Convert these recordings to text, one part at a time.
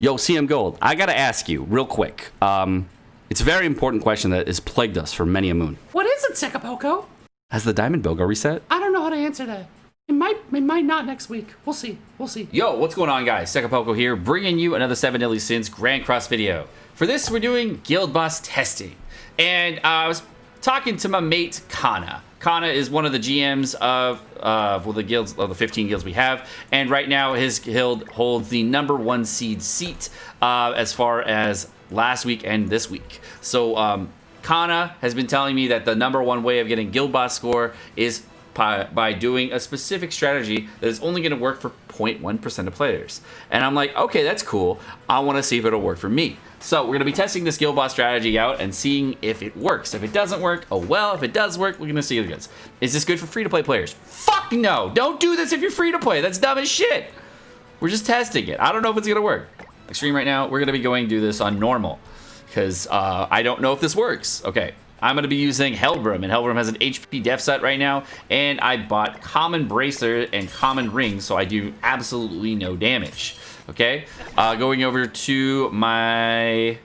Yo, CM Gold, I gotta ask you real quick. It's a very important question that has plagued us for many a moon. What is it, Sekapoko? Has the Diamond Bill go reset? I don't know how to answer that. It might not next week. We'll see. Yo, what's going on, guys? Sekapoko here, bringing you another 7 Deadly Sins Grand Cross video. For this, we're doing Guild Boss testing. And I was talking to my mate, Kana. Kana is one of the GMs of the 15 guilds we have, and right now his guild holds the #1 seed as far as last week and this week. So Kana has been telling me that the #1 way of getting guild boss score is by doing a specific strategy that is only going to work for 0.1% of players. And I'm like, okay, that's cool. I want to see if it'll work for me. So we're going to be testing this guild boss strategy out and seeing if it works. If it doesn't work, oh well. If it does work, we're going to see if it goes. Is this good for free-to-play players? Fuck no! Don't do this if you're free-to-play. That's dumb as shit. We're just testing it. I don't know if it's going to work. Extreme right now, we're going to be going to do this on normal because I don't know if this works. Okay. I'm going to be using Hellbrim, and Hellbrim has an HP def set right now, and I bought Common Bracer and Common Ring, so I do absolutely no damage, okay? Going over to my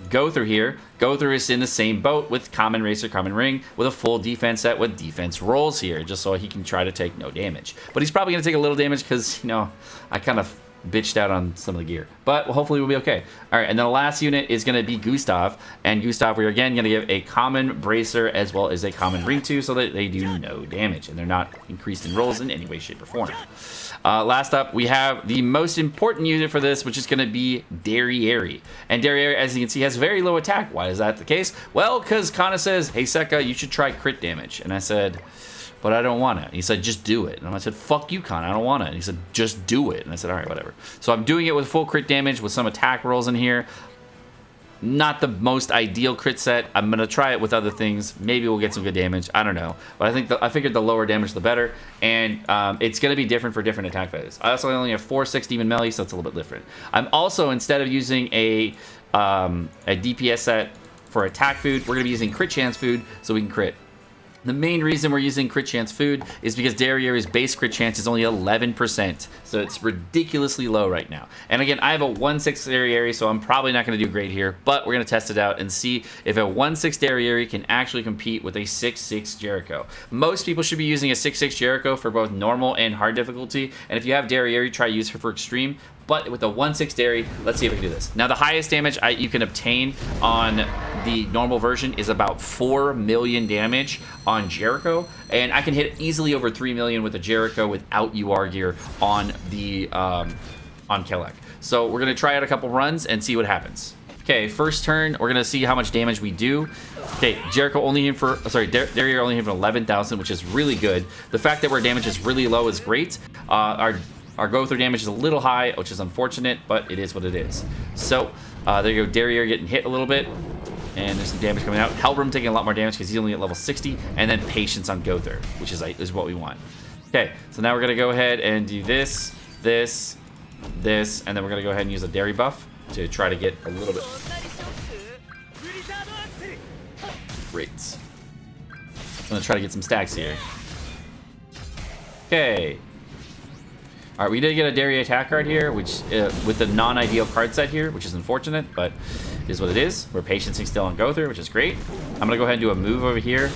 Go-Through here. Go-Through is in the same boat with Common Bracer, Common Ring, with a full defense set with defense rolls here, just so he can try to take no damage. But he's probably going to take a little damage because, you know, I kind of bitched out on some of the gear, but hopefully we'll be okay. All right, and then the last unit is going to be Gustav, and Gustav we're again going to give a common bracer as well as a common ring to, so that they do no damage and they're not increased in rolls in any way, shape, or form. Last up, we have the most important unit for this, which is going to be Derieri. And Derieri, as you can see, has very low attack. Why is that the case? Well, because Kana says, hey Seka, you should try crit damage, and I said, but I don't want it. He said, just do it. And I said, fuck you, Con, I don't want it. And he said, just do it. And I said, all right, whatever. So I'm doing it with full crit damage with some attack rolls in here. Not the most ideal crit set. I'm going to try it with other things. Maybe we'll get some good damage. I don't know. But I figured the lower damage, the better. And it's going to be different for different attack phases. I also only have 4/6 demon melee, so it's a little bit different. I'm also, instead of using a DPS set for attack food, we're going to be using crit chance food so we can crit. The main reason we're using crit chance food is because Derieri's base crit chance is only 11%, so it's ridiculously low right now. And again, I have a 1/6 Derieri, so I'm probably not going to do great here, but we're going to test it out and see if a 1/6 Derieri can actually compete with a 6/6 Jericho. Most people should be using a 6/6 Jericho for both normal and hard difficulty, and if you have Derieri, try use her for extreme. But with a 1/6 Derieri, let's see if we can do this. Now, the highest damage you can obtain on the normal version is about 4 million damage on Jericho, and I can hit easily over 3 million with a Jericho without UR gear on the on Kelak. So we're gonna try out a couple runs and see what happens. Okay, first turn, we're gonna see how much damage we do. Okay, Jericho only hit for, sorry, Derieri only hit for 11,000, which is really good. The fact that our damage is really low is great. Our go-through damage is a little high, which is unfortunate, but it is what it is. So, there you go, Derieri getting hit a little bit, and there's some damage coming out. Hellbrim taking a lot more damage because he's only at level 60, and then Patience on go-through, which is what we want. Okay, so now we're going to go ahead and do this, this, this, and then we're going to go ahead and use a Deri buff to try to get a little bit. Great. I'm going to try to get some stacks here. Okay. All right, we did get a Derieri attack card here, which with the non-ideal card set here, which is unfortunate, but it is what it is. We're Patiencing still on go-through, which is great. I'm gonna go ahead and do a move over here,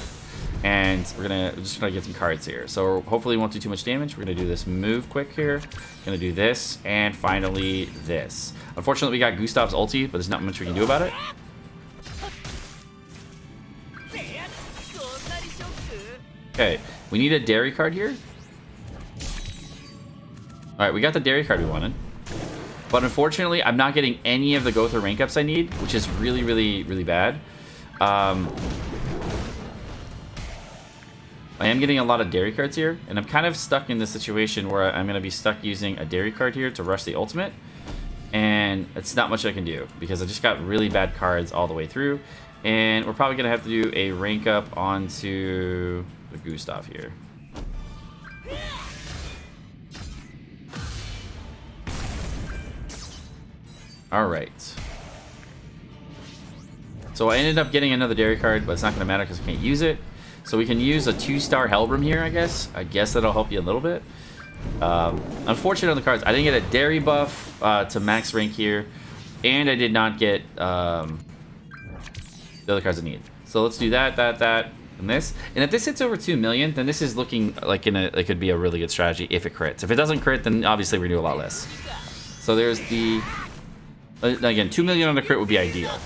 and we're just gonna get some cards here. So hopefully we won't do too much damage. We're gonna do this move quick here. Gonna do this, and finally this. Unfortunately, we got Gustav's ulti, but there's not much we can do about it. Okay, we need a Deri card here. All right, we got the Deri card we wanted. But unfortunately, I'm not getting any of the go-through rank ups I need, which is really, really, really bad. I am getting a lot of Deri cards here, and I'm kind of stuck in this situation where I'm going to be stuck using a Deri card here to rush the ultimate. And it's not much I can do, because I just got really bad cards all the way through. And we're probably going to have to do a rank up onto the Gustav here. Alright. So I ended up getting another Deri card, but it's not going to matter because I can't use it. So we can use a 2-star Hellbrim here, I guess. I guess that'll help you a little bit. Unfortunate on the cards, I didn't get a Deri buff to max rank here. and I did not get the other cards I need. So let's do that, and this. And if this hits over 2 million, then this is looking like it could be a really good strategy if it crits. If it doesn't crit, then obviously we're gonna do a lot less. So there's the again, 2 million on the crit would be ideal.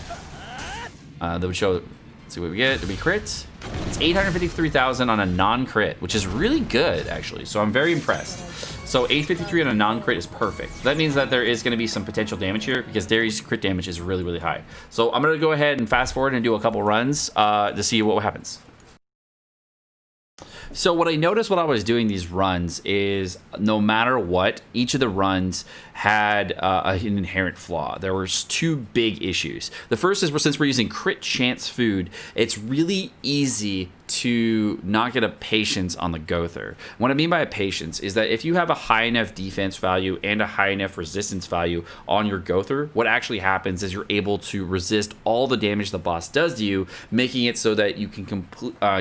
That would show. Let's see what we get. Did we crit? It's 853,000 on a non-crit, which is really good actually. So I'm very impressed. So 853 on a non-crit is perfect. That means that there is going to be some potential damage here because Derieri's crit damage is really, really high. So I'm going to go ahead and fast forward and do a couple runs to see what happens. So what I noticed while I was doing these runs is no matter what, each of the runs had an inherent flaw. There were two big issues. The first is since we're using crit chance food, it's really easy to not get a patience on the Gother. What I mean by a patience is that if you have a high enough defense value and a high enough resistance value on your Gother, what actually happens is you're able to resist all the damage the boss does to you, making it so that you can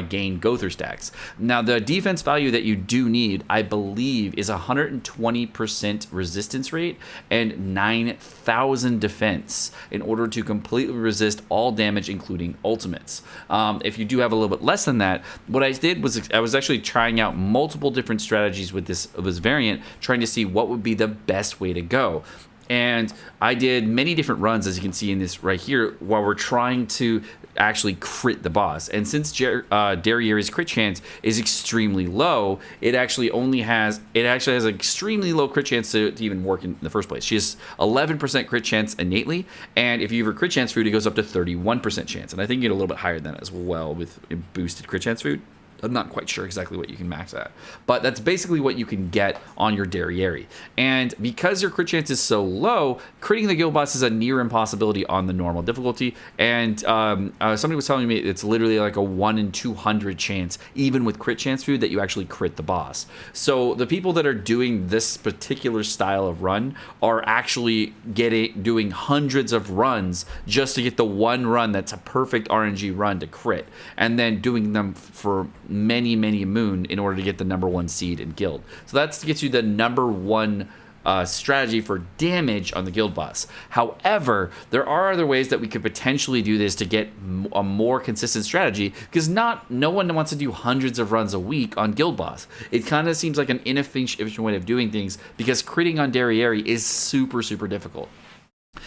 gain Gother stacks. Now, the defense value that you do need, I believe, is 120% resistance rate and 9,000 defense in order to completely resist all damage, including ultimates. If you do have a little bit less than that, what I did was I was actually trying out multiple different strategies with this variant, trying to see what would be the best way to go. And I did many different runs, as you can see in this right here, while we're trying to actually crit the boss. And since Derieri's crit chance is extremely low, it actually has an extremely low crit chance to even work in the first place. She has 11% crit chance innately, and if you have a crit chance food, it goes up to 31% chance. And I think you get a little bit higher than that as well with boosted crit chance food. I'm not quite sure exactly what you can max at, but that's basically what you can get on your Derieri. And because your crit chance is so low, critting the guild boss is a near impossibility on the normal difficulty. And somebody was telling me it's literally like a 1 in 200 chance, even with crit chance food, that you actually crit the boss. So the people that are doing this particular style of run are actually doing hundreds of runs just to get the one run that's a perfect RNG run to crit, and then doing them for many moon in order to get the #1 seed in guild. So that gets you the #1 strategy for damage on the guild boss. However, there are other ways that we could potentially do this to get a more consistent strategy, because no one wants to do hundreds of runs a week on guild boss. It kind of seems like an inefficient way of doing things, because critting on Derieri is super difficult.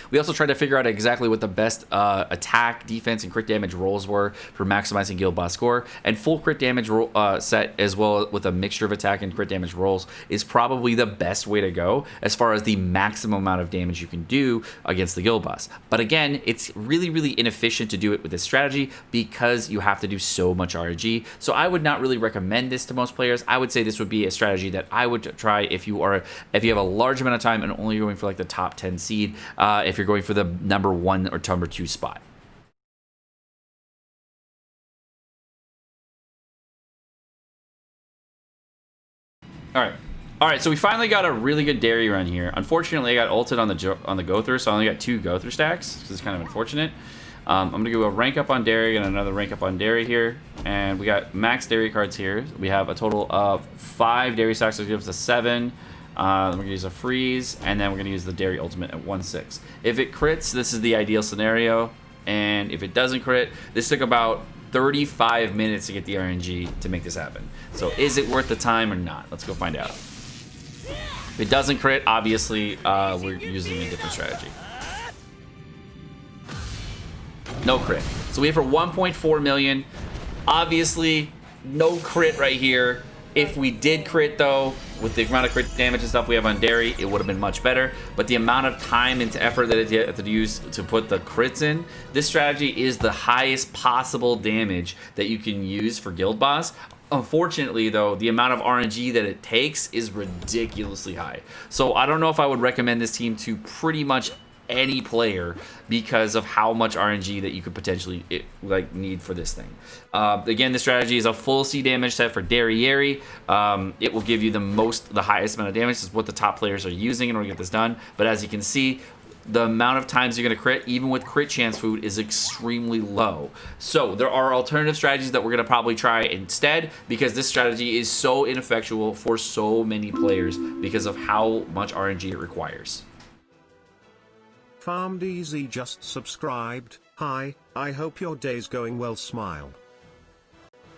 We also tried to figure out exactly what the best attack, defense, and crit damage rolls were for maximizing guild boss score. And full crit damage set, as well with a mixture of attack and crit damage rolls, is probably the best way to go as far as the maximum amount of damage you can do against the guild boss. But again, it's really inefficient to do it with this strategy because you have to do so much RNG. So I would not really recommend this to most players. I would say this would be a strategy that I would try if you have a large amount of time and only going for like the top 10 seed. If you're going for the #1 or #2 spot. All right. So we finally got a really good Derieri run here. Unfortunately, I got ulted on the Gother, so I only got 2 Gother stacks. This is kind of unfortunate. I'm gonna go a rank up on Derieri and another rank up on Derieri here, and we got max Derieri cards here. We have a total of 5 Derieri stacks, so it gives us 7. Then we're going to use a freeze, and then we're going to use the Derieri ultimate at 1/6. If it crits, this is the ideal scenario, and if it doesn't crit, this took about 35 minutes to get the RNG to make this happen. So is it worth the time or not? Let's go find out. If it doesn't crit, obviously we're using a different strategy. No crit. So we have for 1.4 million. Obviously, no crit right here. If we did crit, though, with the amount of crit damage and stuff we have on Derieri, it would have been much better. But the amount of time and effort that it had to use to put the crits in, this strategy is the highest possible damage that you can use for guild boss. Unfortunately, though, the amount of RNG that it takes is ridiculously high. So I don't know if I would recommend this team to pretty much any player because of how much RNG that you could potentially need for this thing. Again, the strategy is a full C damage set for Derieri. It will give you the highest amount of damage. This is what the top players are using in order to get this done. But as you can see, the amount of times you're going to crit, even with crit chance food, is extremely low. So there are alternative strategies that we're going to probably try instead, because this strategy is so ineffectual for so many players because of how much RNG it requires. Farmed easy just subscribed. Hi, I hope your day's going well, smile.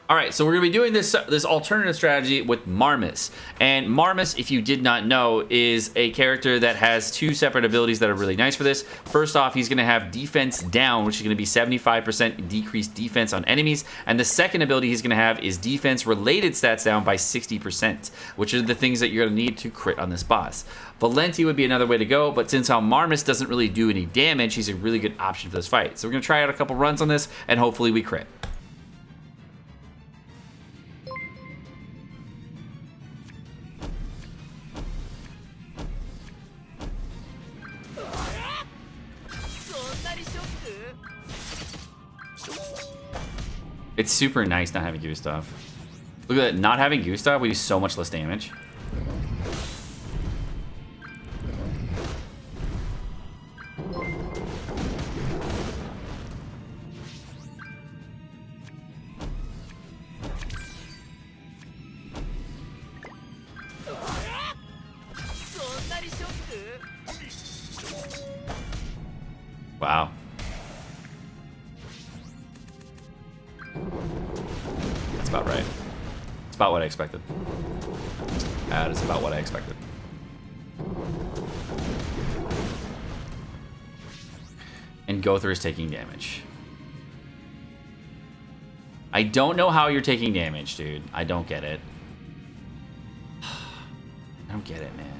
All right, so we're gonna be doing this alternative strategy with Marmus. And Marmus, if you did not know, is a character that has two separate abilities that are really nice for this. First off, he's gonna have defense down, which is gonna be 75% decreased defense on enemies. And the second ability he's gonna have is defense related stats down by 60%, which are the things that you're gonna need to crit on this boss. Valenti would be another way to go, but since how Marmus doesn't really do any damage, he's a really good option for this fight. So we're gonna try out a couple runs on this, and hopefully we crit. It's super nice not having Gustav. Look at that, not having Gustav, we do so much less damage. Wow. That's about right. It's about what I expected. That is about what I expected. And Gother is taking damage. I don't know how you're taking damage, dude. I don't get it. I don't get it, man.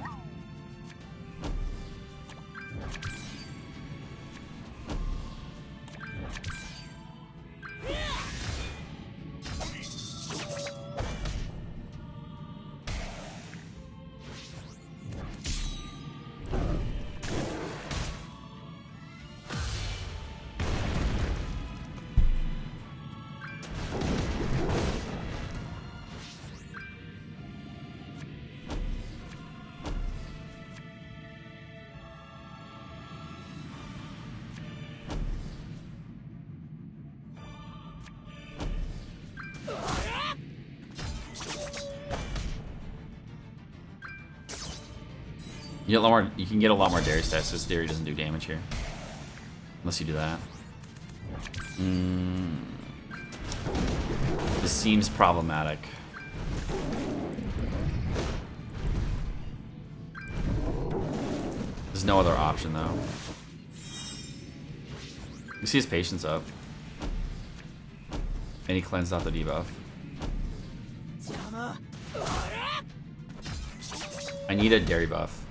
You get a lot more. You can get a lot more Derieri stats. This Derieri doesn't do damage here, unless you do that. This seems problematic. There's no other option though. You see his patience up, and he cleansed out the debuff. I need a Derieri buff.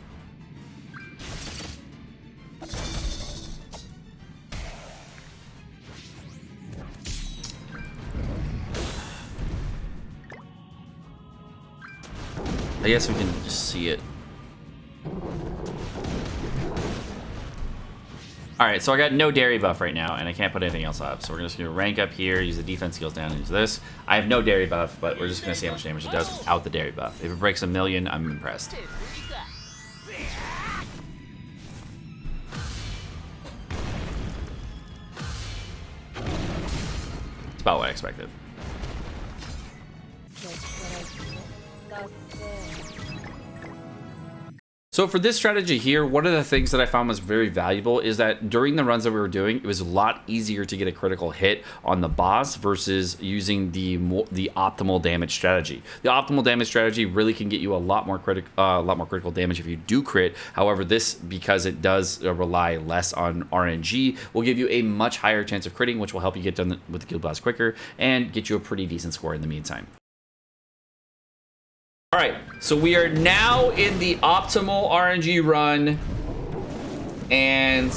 I guess we can just see it. Alright, so I got no Derieri buff right now, and I can't put anything else up. So we're just going to rank up here, use the defense skills down, and use this. I have no Derieri buff, but we're just going to see how much damage it does without the Derieri buff. If it breaks 1,000,000, I'm impressed. It's about what I expected. So for this strategy here, one of the things that I found was very valuable is that during the runs that we were doing, it was a lot easier to get a critical hit on the boss versus using the optimal damage strategy. The optimal damage strategy really can get you a lot more critical damage if you do crit. However, this, because it does rely less on RNG, will give you a much higher chance of critting, which will help you get done with the Guild Boss quicker and get you a pretty decent score in the meantime. All right, so we are now in the optimal RNG run, and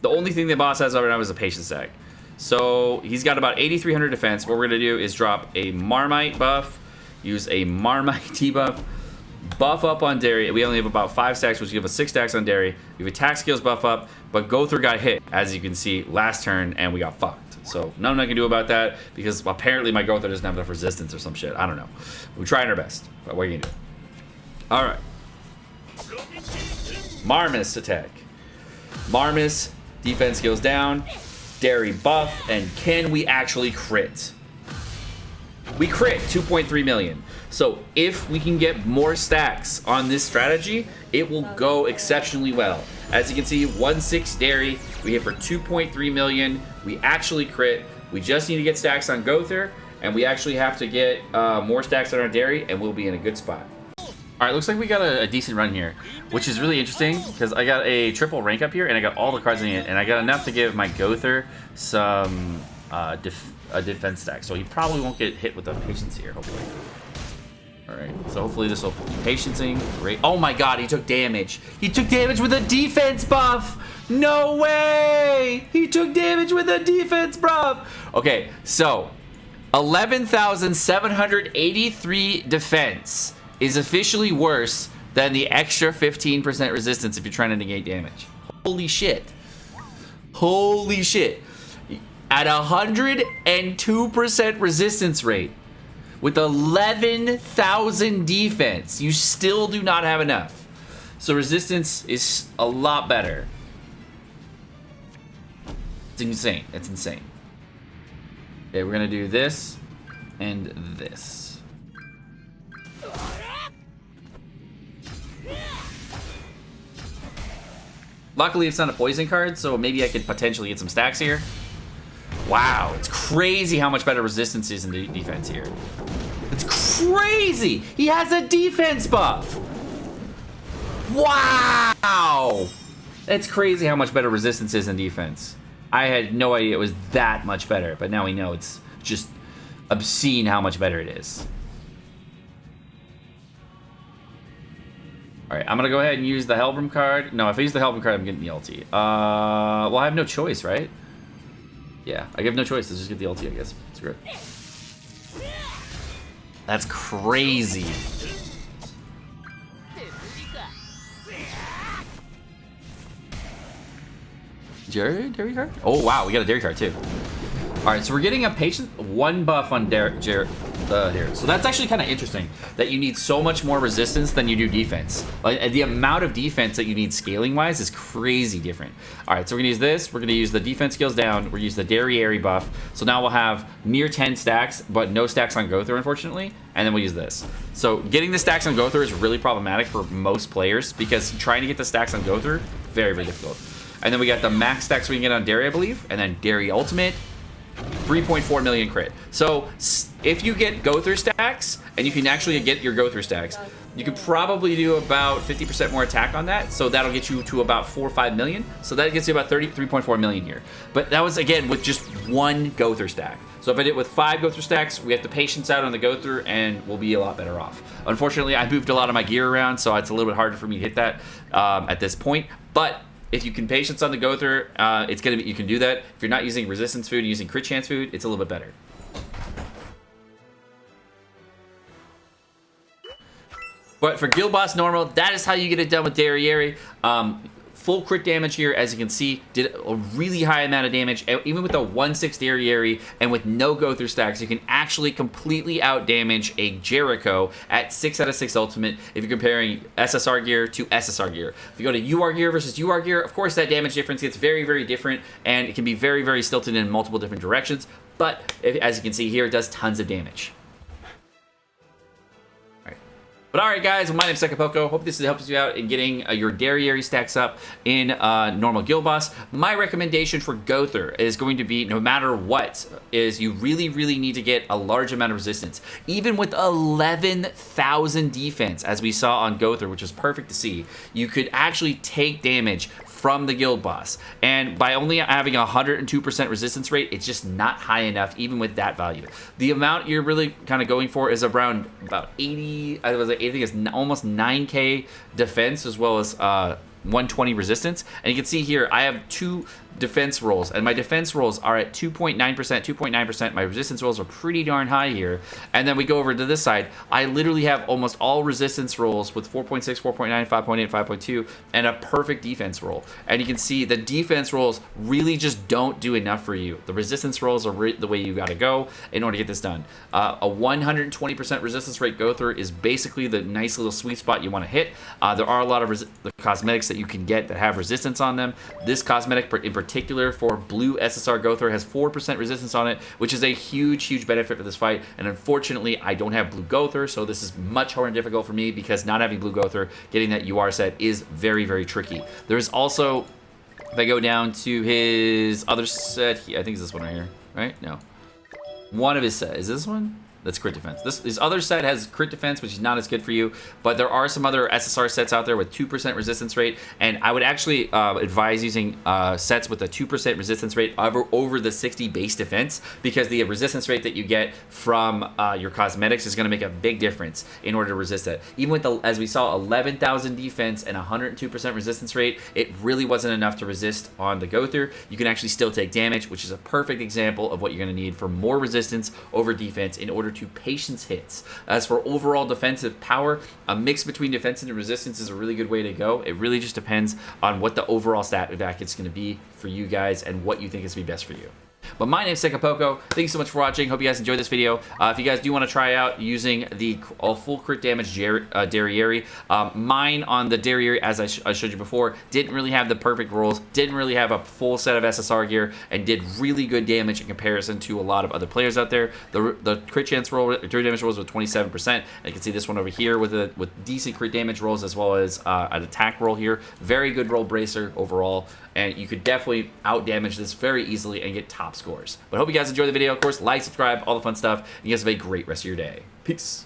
the only thing the boss has right now is a patience stack. So he's got about 8,300 defense. What we're gonna do is drop a Marmite buff, use a Marmite debuff, buff up on Derieri. We only have about 5 stacks, which give us 6 stacks on Derieri. We have attack skills buff up, but Gother got hit, as you can see, last turn, and we got fucked. So nothing I can do about that, because apparently my Gother doesn't have enough resistance or some shit. I don't know. We're trying our best, but what are you gonna do? All right. Marmus attack. Marmus, defense skills down. Derieri buff, and can we actually crit? We crit 2.3 million. So if we can get more stacks on this strategy, it will go exceptionally well. As you can see, 1/6 Deri, we hit for 2.3 million. We actually crit. We just need to get stacks on Gother, and we actually have to get more stacks on our Deri, and we'll be in a good spot. All right, looks like we got a decent run here, which is really interesting because I got a triple rank up here, and I got all the cards in it, and I got enough to give my Gother some a defense stack, so he probably won't get hit with the patience here, hopefully. All right, so hopefully this will be patiencing. Great. Oh my god, he took damage. He took damage with a defense buff. No way! He took damage with a defense buff. Okay, so 11,783 defense is officially worse than the extra 15% resistance if you're trying to negate damage. Holy shit. Holy shit. At 102% resistance rate, with 11,000 defense, you still do not have enough. So resistance is a lot better. It's insane. It's insane. Okay, we're gonna do this and this. Luckily, it's not a poison card, so maybe I could potentially get some stacks here. Wow, it's crazy how much better resistance is in the defense here. It's crazy! He has a defense buff! Wow! That's crazy how much better resistance is in defense. I had no idea it was that much better, but now we know it's just obscene how much better it is. Alright, I'm gonna go ahead and use the Hellbrim card. No, if I use the Hellbrim card, I'm getting the ulti. Well, I have no choice, right? Yeah, I have no choice. Let's just get the ulti, I guess. Screw it. That's crazy. Deri card? Oh, wow, we got a Deri card, too. Alright, so we're getting a patient 1 buff on here. So that's actually kind of interesting, that you need so much more resistance than you do defense. Like, the amount of defense that you need scaling-wise is crazy different. Alright, so we're going to use this. We're going to use the defense skills down. We're going to use the Derieri buff. So now we'll have near 10 stacks, but no stacks on Gother, unfortunately. And then we'll use this. So getting the stacks on Gother is really problematic for most players, because trying to get the stacks on Gother, very, very difficult. And then we got the max stacks we can get on Deri, I believe. And then Deri Ultimate. 3.4 million crit. So if you get Gother stacks, and you can actually get your Gother stacks, you could probably do about 50% more attack on that. So that'll get you to about 4 or 5 million. So that gets you about 33.4 million here. But that was, again, with just 1 Gother stack. So if I did it with 5 Gother stacks, we have the patience out on the Gother, and we'll be a lot better off. Unfortunately, I moved a lot of my gear around, so it's a little bit harder for me to hit that at this point. But if you can patience on the Gother, it's gonna be, you can do that. If you're not using resistance food, using crit chance food, it's a little bit better. But for Guild Boss Normal, that is how you get it done with Derieri. Full crit damage here, as you can see, did a really high amount of damage. Even with a 1/6 Derieri and with no Gother stacks, you can actually completely out damage a Jericho at 6 out of 6 ultimate if you're comparing SSR gear to SSR gear. If you go to UR gear versus UR gear, of course that damage difference gets very, very different, and it can be very, very stilted in multiple different directions. But as you can see here, it does tons of damage. But alright guys, my name's Sekapoko. Hope this helps you out in getting your Derieri stacks up in normal Guild Boss. My recommendation for Gother is going to be, no matter what, is you really, really need to get a large amount of resistance. Even with 11,000 defense, as we saw on Gother, which was perfect to see, you could actually take damage from the Guild Boss. And by only having a 102% resistance rate, it's just not high enough, even with that value. The amount you're really kind of going for is around about 80, I think it's almost 9k defense, as well as 120 resistance. And you can see here, I have 2 defense rolls, and my defense rolls are at 2.9%. My resistance rolls are pretty darn high here. And then we go over to this side, I literally have almost all resistance rolls with 4.6, 4.9, 5.8, 5.2, and a perfect defense roll. And you can see the defense rolls really just don't do enough for you. The resistance rolls are the way you gotta go in order to get this done. A 120% resistance rate Gother is basically the nice little sweet spot you want to hit. There are a lot of the cosmetics that you can get that have resistance on them. This cosmetic in particular particular for blue SSR Gowther has 4% resistance on it, which is a huge benefit for this fight. And unfortunately, I don't have blue Gowther, so this is much more difficult for me because not having blue Gowther, getting that UR set is very tricky. There's also, if I go down to his other set, I think it's this one right here, right? No. One of his set, is this one? That's crit defense. This other set has crit defense, which is not as good for you, but there are some other SSR sets out there with 2% resistance rate, and I would actually advise using sets with a 2% resistance rate over the 60 base defense, because the resistance rate that you get from your cosmetics is going to make a big difference in order to resist that. Even with, as we saw, 11,000 defense and 102% resistance rate, it really wasn't enough to resist on the Gowther. You can actually still take damage, which is a perfect example of what you're going to need for more resistance over defense in order to patience hits. As for overall defensive power, a mix between defense and resistance is a really good way to go. It really just depends on what the overall stat back is going to be for you guys and what you think is going to be best for you. But my name's Sekapoko. Thank you so much for watching. Hope you guys enjoyed this video. If you guys do want to try out using the full crit damage Derieri, mine on the Derieri, as I showed you before, didn't really have the perfect rolls, didn't really have a full set of SSR gear, and did really good damage in comparison to a lot of other players out there. The crit chance roll, crit damage rolls with 27%. And you can see this one over here with decent crit damage rolls, as well as an attack roll here. Very good roll bracer overall, and you could definitely out damage this very easily and get top scores. But I hope you guys enjoyed the video. Of course, like, subscribe, all the fun stuff. And you guys have a great rest of your day. Peace.